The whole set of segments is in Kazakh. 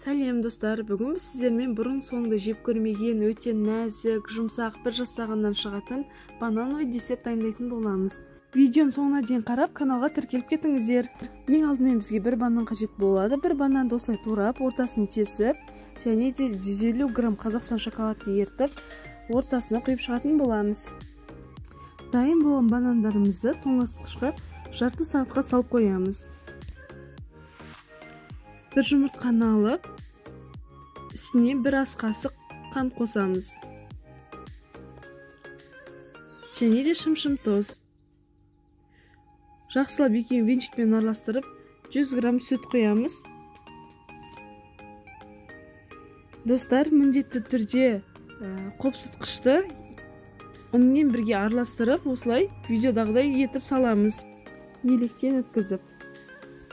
Сәлем достар, бүгін біз сіздермен бұрын соңды жеп көрмеген өте нәзік, жұмсақ, бір жасағаннан шығатын банановый десерт дайындайтын боламыз. Видеоны соңына дейін қарап, каналға тіркеліп кетіңіздер. Ең алдымен бізге бір банан қажет болады. Бір бананды осылай турап, ортасын тесіп, және де 150 грамм Қазақстан шоколадты ертіп, ортасына құйып шығатын боламыз. Дайын болған банандарымызды тоңазытқышқа жарты сағатқа салып қоямыз. Bir жұмыртқаны алып, үстіне бір ас қасық қант қосамыз. Және де шым-шым тоз. Жақсылап екеуін венчикпен араластырып, 100 грамм сүт қоямыз. Достар, міндетті түрде қопсытқышты онымен бірге араластырып, осылай видеодағыдай етіп саламыз. Електен өткізіп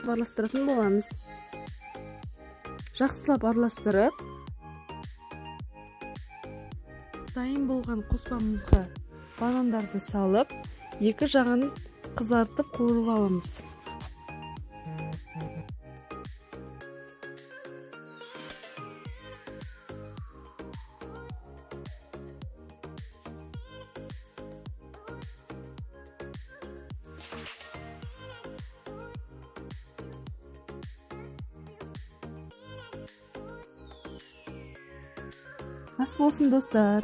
араластыратын боламыз. Жақсылап араластырып, дайын болған қоспамызға банандарды салып, екі жағын қызартып қуырып аламыз. Ас болсын достар.